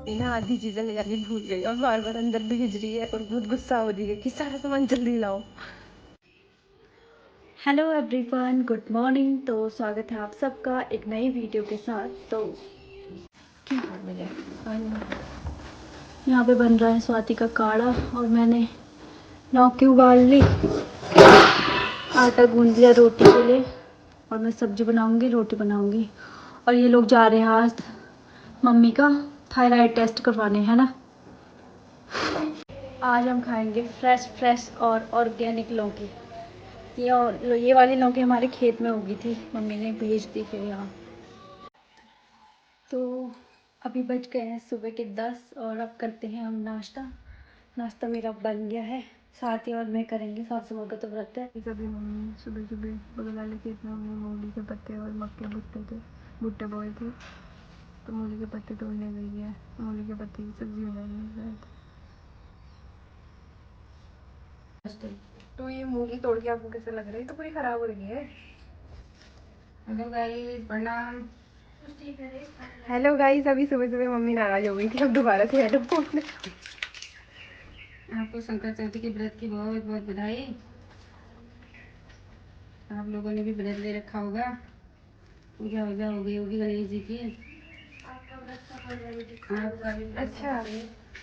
यहाँ आधी चीजें ले जाके भूल गई और बार बार अंदर भेज रही है और बहुत गुस्सा हो रही है कि सारा सामान जल्दी लाओ। Hello everyone, good morning. तो स्वागत है आप सबका एक नई वीडियो के साथ। तो यहाँ पे बन रहा है स्वाति का काढ़ा और मैंने लौकी उबाल ली, आटा गूंद लिया रोटी के लिए और मैं सब्जी बनाऊंगी, रोटी बनाऊंगी। और ये लोग जा रहे हैं आज मम्मी का थायराइड टेस्ट करवाने, है ना। आज हम खाएंगे फ्रेश और ऑर्गेनिक लौकी। ये वाली लौकी हमारे खेत में उगी थी, मम्मी ने भेज दी फिर यहाँ। तो अभी बज गए हैं सुबह के 10 और अब करते हैं हम नाश्ता। नाश्ता मेरा बन गया है, साथ ही और मैं करेंगे। सासू माँ का तो व्रत है। कभी मम्मी सुबह सुबह बगल वाले खेत में मूली के पत्ते और मक्के भुट्टे बोए थे, तो मूली के पत्ते तोड़ने गई है। मूली के पत्ते की सब्जी बनाई है। तो ये मूली तोड़ के आपको कैसे लग रहा है? तो पूरी खराब हो रही है। हेलो गाइस, प्रणाम। हेलो गाइस, अभी सुबह सुबह मम्मी नाराज हो गई थी, अब दोबारा से हेलो बोलने। आपको शंकर चौथी के व्रत की बहुत बहुत बधाई। आप लोगों ने भी व्रत ले रखा होगा, पूजा वूजा हो गई होगी गणेश जी की। आपका भी अच्छा,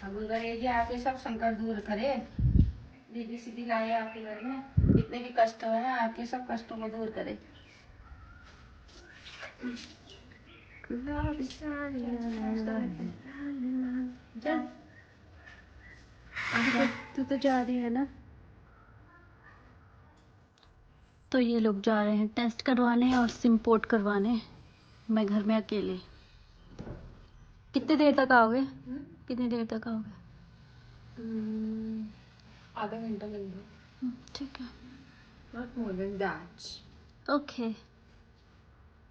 अब गणेश जी आपके सब संकट दूर करे, रिद्धि सिद्धि लाए आपके घर में। जितने भी कष्ट है ना, आपके सब कष्टों को दूर करे। तू तो जा रही है ना। तो ये लोग जा रहे हैं टेस्ट करवाने और सिम्पोर्ट करवाने, मैं घर में अकेले। कितनी देर तक आओगे? कितनी देर तक आओगे? आधा घंटा लगेगा। ठीक है, not more than that. Okay.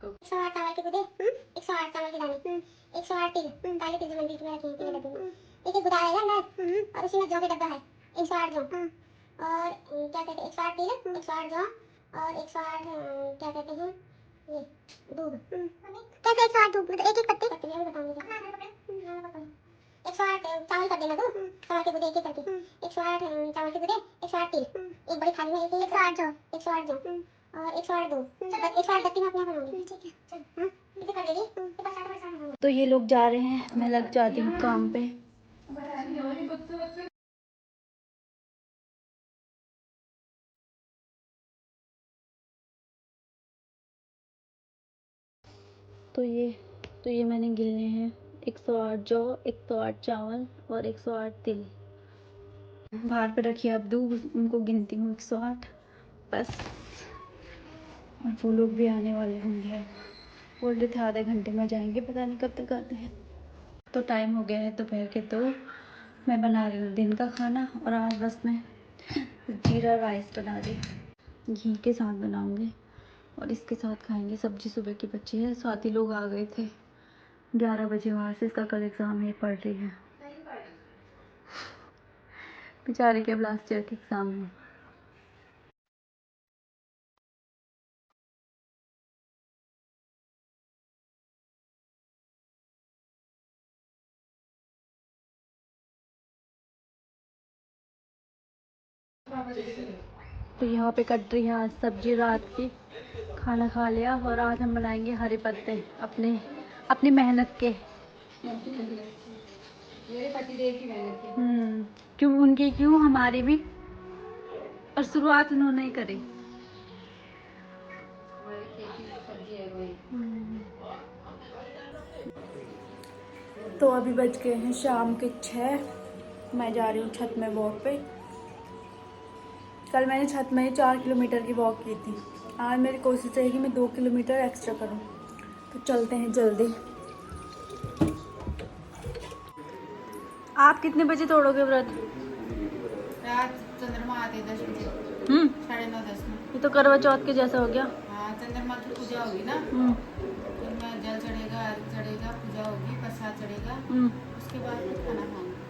108 चावल के गुदे, 108 चावल के दाने, 108 तिल, काले तिल जो मंदिर में रखे हैं, तीन डब्बे में। एक एक गुदा आएगा अंदर और उसी में जौ का डब्बा है, 108 जौ। और क्या कहते हैं, 108 तिल, 108 जौ और 108 क्या कहते हैं ये दूध। कैसे 108 दूध? मतलब एक एक पत्ते मैं भी बताऊंगी। 108 चावल कर देना, तो चावल के गुदे एक एक करके। 108 चावल के गुदे, 108 तिल, एक बड़ी थाली में 108 जौ, 108 जौ और 108 दूध। 108 बत्ती में अपने यहाँ बनाऊंगी। ठीक है, चल। इसे कर देगी। तो ये लोग जा रहे हैं, मैं लग जाती हूँ काम पे। तो ये मैंने गिने हैं 108 जौ, 108 चावल और 108 तिल। बाहर पे रखिए अब दूध, उनको गिनती हूँ 108 बस। और वो लोग भी आने वाले होंगे, बोल रहे थे आधे घंटे में जाएंगे, पता नहीं कब तक आते हैं। तो टाइम हो गया है दोपहर के, तो मैं बना रही हूँ दिन का खाना। और आज बस मैं जीरा राइस बना रही, घी के साथ बनाऊंगी और इसके साथ खाएंगे। सब्जी सुबह की बची है, साथ ही लोग आ गए थे 11 बजे वहाँ से। इसका कल एग्ज़ाम है, पढ़ रही है बेचारे के, लास्ट ईयर के एग्ज़ाम है। तो यहाँ पे कट रही है आज सब्जी रात की। खाना खा लिया और आज हम बनाएंगे हरे पत्ते, अपने अपनी मेहनत के। मेरे पतिदेव की मेहनत की। क्यों उनकी, क्यों हमारी भी। और शुरुआत उन्होंने ही करी। हमारी खेती की सब्जी है वही। तो अभी बज गए हैं शाम के 6। मैं जा रही हूँ छत में वॉक पे। कल मैंने छत में 4 किलोमीटर की वॉक की थी, आज मेरी कोशिश है कि मैं 2 किलोमीटर एक्स्ट्रा करूँ। तो चलते हैं जल्दी। आप कितने बजे तोड़ोगे व्रत? रात चंद्रमा आते 10 बजे, 9:30 10 में। ये तो करवा चौथ के जैसा हो गया। हाँ, चंद्रमा की पूजा होगी ना, फिर मैं जल चढ़ेगा, अर्घ चढ़ेगा, पूजा होगी, प्रसाद चढ़ेगा, उसके बाद फिर खाना खाऊंगी।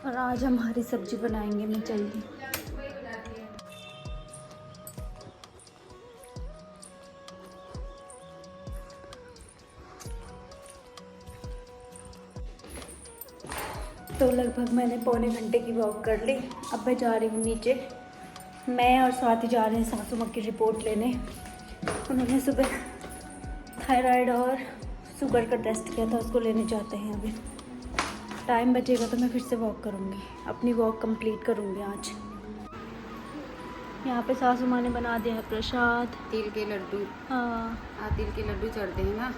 और आज हम हरी सब्जी बनाएंगे मैं जल्दी। तो लगभग मैंने पौने घंटे की वॉक कर ली। अब मैं जा रही हूँ नीचे। मैं और स्वाति जा रहे हैं सासू माँ की रिपोर्ट लेने। उन्होंने सुबह थायराइड और शुगर का टेस्ट किया था, उसको लेने जाते हैं अभी। टाइम बचेगा तो मैं फिर से वॉक करूँगी, अपनी वॉक कंप्लीट करूँगी आज। यहाँ पे सासू माँ ने बना दिया है प्रसाद। तिल के लड्डू। हाँ। तिल के लड्डू चढ़ते हैं ना,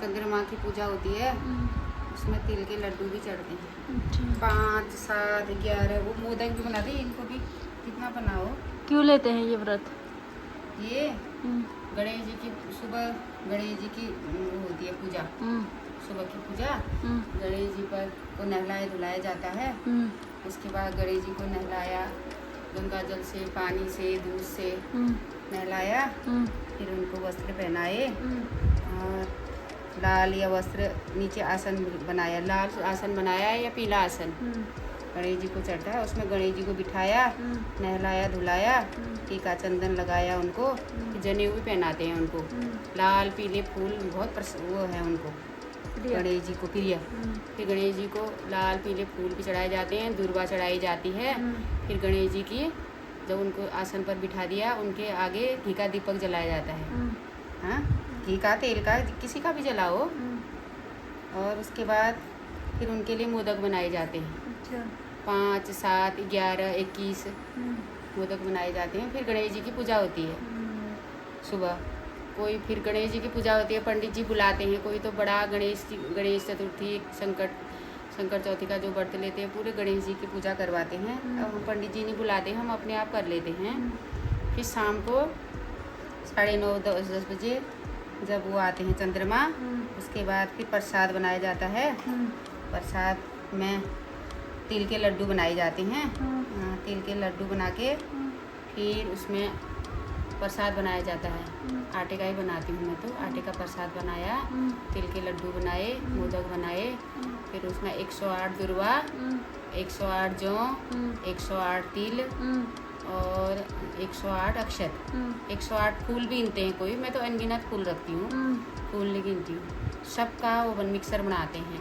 चंद्रमा की पूजा होती है, उसमें तिल के लड्डू भी चढ़ते हैं। अच्छा। 5, 7, 11 वो मोदक भी बनाते हैं। इनको भी कितना बनाओ। क्यों लेते हैं ये व्रत? ये गणेश जी की सुबह, गणेश जी की वो होती है पूजा, सुबह की पूजा। गणेश जी पर को नहलाया धुलाया जाता है। उसके बाद गणेश जी को नहलाया, गंगा जल से, पानी से, दूध से नहलाया। फिर उनको वस्त्र पहनाए और लाल या वस्त्र नीचे आसन बनाया, लाल आसन बनाया या पीला आसन गणेश जी को चढ़ता है। उसमें गणेश जी को बिठाया, नहलाया धुलाया, टीका चंदन लगाया उनको, जनेऊ भी पहनाते हैं उनको। लाल पीले फूल बहुत वो है उनको, गणेश जी को प्रिय। फिर गणेश जी को लाल पीले फूल भी चढ़ाए जाते हैं, दूर्वा चढ़ाई जाती है। फिर गणेश जी की जब उनको आसन पर बिठा दिया, उनके आगे घी का दीपक जलाया जाता है। हाँ, घी का, तेल का, किसी का भी जलाओ। और उसके बाद फिर उनके लिए मोदक बनाए जाते हैं। 5, 7, 11, 21 मोदक बनाए जाते हैं। फिर गणेश जी की पूजा होती है सुबह। कोई फिर गणेश जी की पूजा होती है, पंडित जी बुलाते हैं। कोई तो बड़ा गणेश चतुर्थी, शंकर चौथी का जो व्रत लेते हैं, पूरे गणेश जी की पूजा करवाते हैं। अब हम पंडित जी नहीं बुलाते, हम अपने आप कर लेते हैं। फिर शाम को 9:30, 10 बजे जब वो आते हैं चंद्रमा, उसके बाद फिर प्रसाद बनाया जाता है। प्रसाद में तिल के लड्डू बनाए जाते हैं। तिल के लड्डू बना के फिर उसमें प्रसाद बनाया जाता है। आटे का ही बनाती हूँ मैं तो। आटे का प्रसाद बनाया, तिल के लड्डू बनाए, मोदक बनाए। फिर उसमें 108 दुर्वा, 108 जौ, 108 तिल और 108 अक्षत, 108 फूल भी गिनते हैं कोई। मैं तो अनगिनत फूल रखती हूँ, फूल नहीं गिनती हूँ। सबका वो मिक्सर बनाते हैं।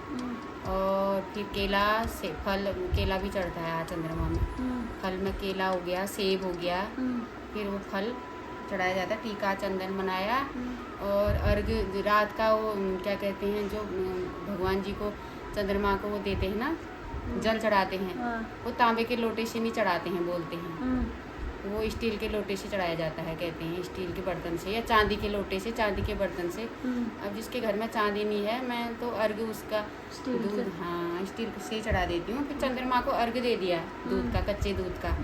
और फिर केला से केला भी चढ़ता है आज चंद्रमा में। फल में केला हो गया, सेब हो गया, फिर वो फल चढ़ाया जाता है। टीका चंदन बनाया और अर्घ रात का वो क्या कहते हैं, जो भगवान जी को चंद्रमा को वो देते हैं ना, जल चढ़ाते हैं, वो तांबे के लोटे से नहीं चढ़ाते हैं, बोलते हैं वो स्टील के लोटे से चढ़ाया जाता है, कहते हैं स्टील के बर्तन से या चांदी के लोटे से, चांदी के बर्तन से। अब जिसके घर में चांदी नहीं है, मैं तो अर्घ उसका दूध, हाँ, स्टील से चढ़ा देती हूँ। फिर चंद्रमा को अर्घ दे दिया, दूध का, कच्चे दूध का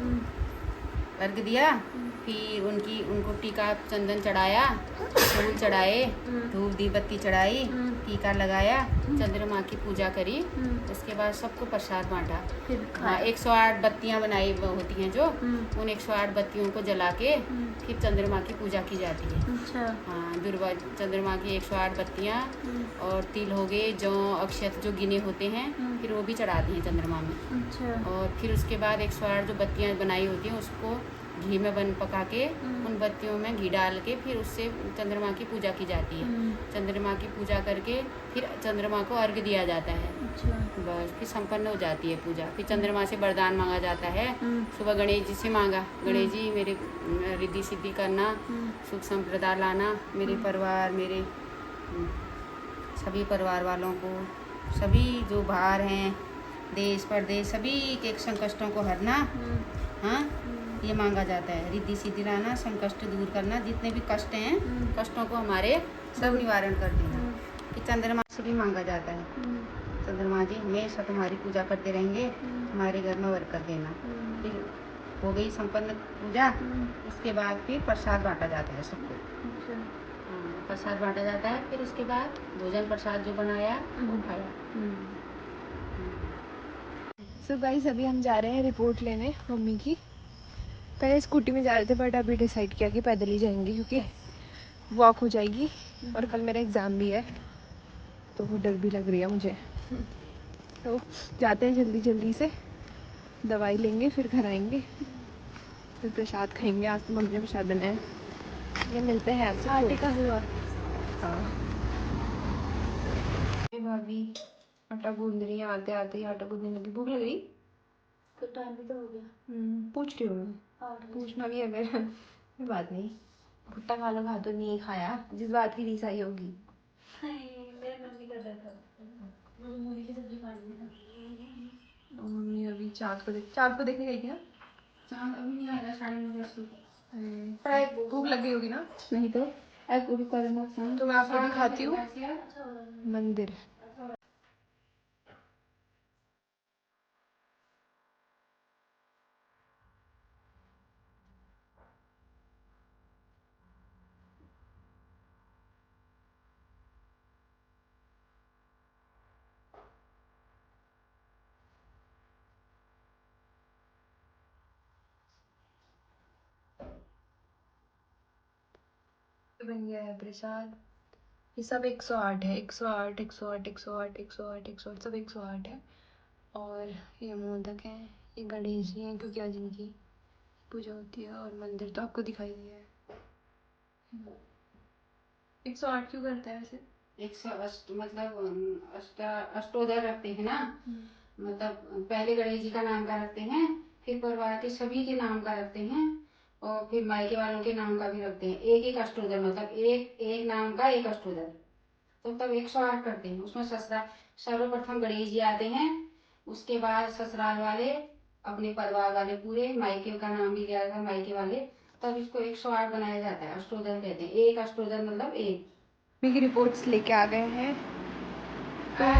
अर्घ दिया। फिर उनको टीका चंदन चढ़ाया, फूल चढ़ाए, धूप दी बत्ती चढ़ाई, टीका लगाया, चंद्रमा की पूजा करी। उसके बाद सबको प्रसाद बांटा। हाँ, 108 बत्तियाँ बनाई होती हैं जो, उन 108 बत्तियों को जला के फिर चंद्रमा की पूजा की जाती है। अच्छा। हाँ, दुर्वा चंद्रमा की 108 बत्तियाँ और तिल हो गए, जौ, अक्षत जो गिने होते हैं, फिर वो भी चढ़ाते हैं चंद्रमा में। अच्छा। और फिर उसके बाद 108 जो बत्तियाँ बनाई होती हैं, उसको घी में पका के उन बत्तियों में घी डाल के फिर उससे चंद्रमा की पूजा की जाती है। चंद्रमा की पूजा करके फिर चंद्रमा को अर्घ दिया जाता है। अच्छा। बस फिर संपन्न हो जाती है पूजा। फिर चंद्रमा से वरदान मांगा जाता है। सुबह गणेश जी से मांगा, गणेश जी मेरे रिद्धि सिद्धि करना, सुख संपदा लाना, मेरे परिवार, मेरे सभी परिवार वालों को, सभी जो बाहर हैं, देश परदेश, सभी के संकष्टों को हरना। हाँ, ये मांगा जाता है, रिद्धि सिद्धि लाना, संकष्ट दूर करना, जितने भी कष्ट हैं, कष्टों को हमारे सब निवारण कर देना। कि चंद्रमा से भी मांगा जाता है, चंद्रमा जी हमेशा तुम्हारी पूजा करते रहेंगे, हमारे घर में बरकत देना। फिर हो गई संपन्न पूजा। उसके बाद फिर प्रसाद बांटा जाता है सबको। प्रसाद बांटा जाता है। फिर उसके बाद भोजन प्रसाद जो बनाया वो खाया। सो गाइस, अभी हम जा रहे हैं रिपोर्ट लेने मम्मी की। पहले स्कूटी में जा रहे थे, बट अभी डिसाइड किया कि पैदल ही जाएंगे, क्योंकि वॉक हो जाएगी और कल मेरा एग्ज़ाम भी है, तो वो डर भी लग रही है मुझे। तो जाते हैं जल्दी जल्दी से, दवाई लेंगे, फिर घर आएंगे, फिर प्रसाद खाएंगे। आज तो मम्मी ने प्रसाद बनाया। ये मिलते हैं आपसे आटे का हुआ। हाँ। भाभी आटा गूंद रही है, आते आते ही आटा गूंदने लगी। भूख लग गई? तो टाइम भी तो हो गया। पूछ रही हूँ मैं, 8 बजे। पूछना भी है मेरा। कोई बात नहीं, भुट्टा खा लो, खा तो नहीं खाया, जिस बात की रीस आई होगी। मेरा मन भी कर रहा था, मुझे मूली की सब्जी खानी था। मम्मी अभी चाँद को देखने गई थी ना? चाँद अभी नहीं आया, 9:30 भूख लग गई होगी ना? नहीं तो ऐसे भी करना चाँद। तो मैं आपको दिखाती हूँ मंदिर। बन गया है प्रसाद। ये सब 108 है, 108 108 108 108 108 सब 108 है। और ये मोदक है, ये गणेश जी हैं क्योंकि आज इनकी पूजा होती है। और मंदिर तो आपको दिखाई दिया है। 108 क्यों करता है वैसे? 108 मतलब अष्टोदर रखते हैं ना, मतलब पहले गणेश जी का नाम का रखते हैं, फिर परिवार के सभी के नाम का रखते हैं, और फिर मायके वालों के नाम का भी रखते हैं। एक एक अष्टोदर, मतलब एक एक नाम का एक अष्टोदर, तो तब 108 करते हैं। उसमें ससुराल सर्वप्रथम गणेश जी आते हैं, उसके बाद ससुराल वाले, अपने परिवार वाले पूरे, मायके का नाम भी लिया था मायके वाले, तब इसको 108 बनाया जाता है। अष्टोदर कहते हैं, एक अष्टोदर मतलब एक। मेरी रिपोर्ट्स लेके आ गए हैं।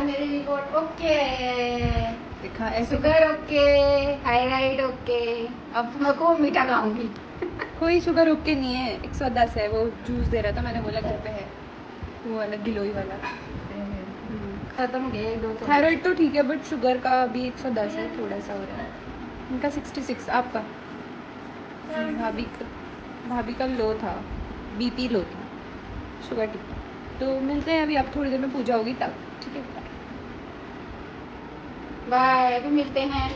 मेरी रिपोर्ट ओके, देखा ऐसे शुगर ओके, थायराइड ओके, अब मैं को मीठा खाऊंगी। कोई शुगर ओके नहीं है, 110 है। वो जूस दे रहा था, मैंने बोला घर पे है, वो वाला गिलोई वाला। खत्म गए 2 थायराइड तो ठीक है, बट शुगर का अभी 110 है, थोड़ा सा हो रहा है। इनका 66, आपका? भाभी का लो था, बीपी लो था, शुगर ठीक। तो मिलते हैं अभी, आप थोड़ी देर में पूजा होगी तब, ठीक है? बाय, अभी मिलते हैं।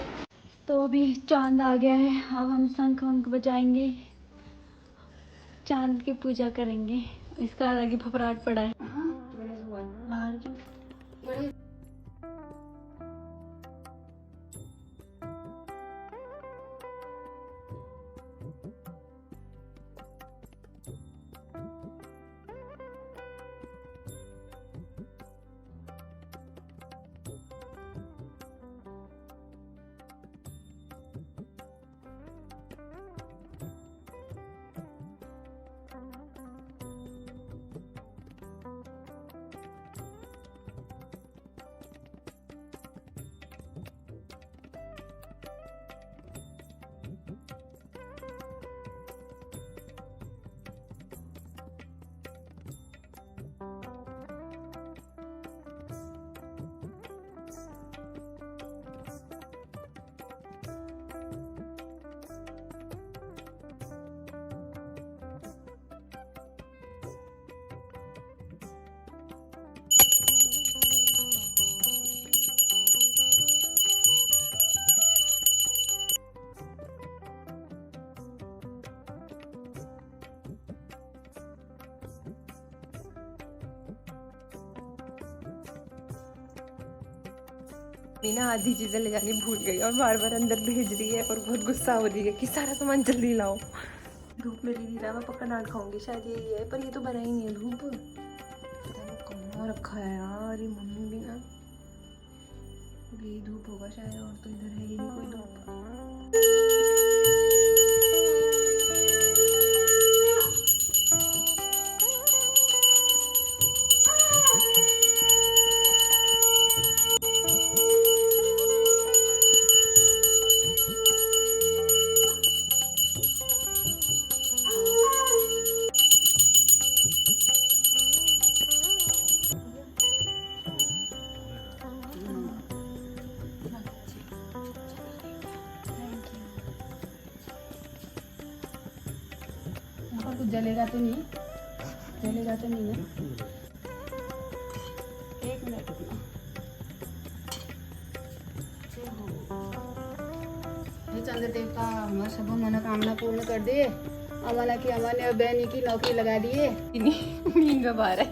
तो अभी चांद आ गया है, अब हम शंख वंख बजाएंगे, चांद की पूजा करेंगे। इसका अलग ही फफराट पड़ा है बाहर की। मीना आधी चीजें ले जानी भूल गई और बार बार अंदर भेज रही है और बहुत गुस्सा हो रही है कि सारा सामान जल्दी लाओ। धूप में नहीं रहा, मैं पक्का डांट खाऊंगी, शायद यही है, पर ये तो भरा ही नहीं है धूप। पता नहीं कहाँ रखा है यार ये मम्मी भी ना। यही धूप होगा शायद, और तो इधर है ही नहीं कोई धूप। कुछ जलेगा तो नहीं, जलेगा तो नहीं है? 1 मिनट रुकना। हे चंद्र देवता, हमारा सब मनोकामना पूर्ण कर दे। अमला की अमन बहनी की नौकरी लगा दिए। नींद में बाहर है।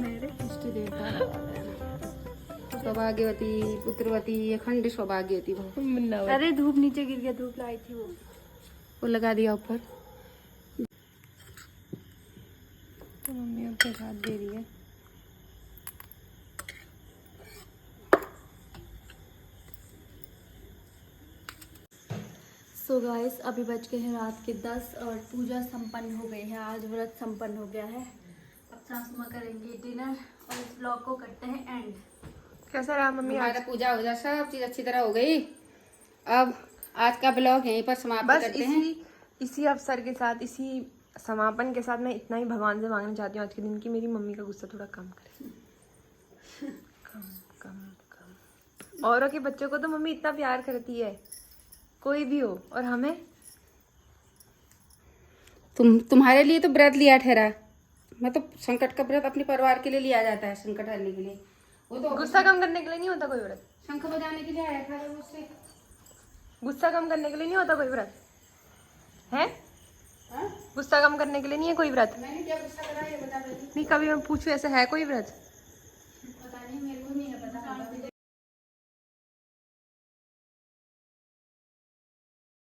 मेरे इष्ट देवता सौभाग्यवती पुत्रवती अखंड सौभाग्यवती भव। अरे धूप नीचे गिर गया, धूप लाई थी वो लगा दिया ऊपर। तो मम्मी अब प्रसाद दे रही है। सो गाइस अभी बज गए हैं रात के 10 और पूजा संपन्न हो गई है। आज व्रत संपन्न हो गया है। अब सासू माँ करेंगे डिनर और इस ब्लॉग को करते हैं एंड। कैसा रहा मम्मी आज? हमारा पूजा हो जा सब चीज अच्छी तरह हो गई। अब आज का ब्लॉग यहीं पर समाप्त बस करते हैं। इसी अवसर के साथ, इसी समापन के साथ मैं इतना ही भगवान से मांगना चाहती हूँ आज के दिन की मेरी मम्मी का गुस्सा थोड़ा कम करे। कम कम कम। औरों के बच्चों को तो मम्मी इतना प्यार करती है, कोई भी हो, और हमें तुम्हारे लिए तो व्रत लिया ठहरा। मैं तो संकट का व्रत अपने परिवार के लिए लिया जाता है, संकट हरने के लिए। वो तो गुस्सा कम करने के लिए नहीं होता कोई व्रत। शंख बजाने के लिए आया था वो उससे। गुस्सा कम करने के लिए नहीं होता कोई व्रत है? हाँ? गुस्सा कम करने के लिए नहीं है कोई व्रत? मैंने क्या गुस्सा करा ये बता पहले। नहीं, कभी मैं पूछूं ऐसा है कोई व्रत? पता नहीं मेरे को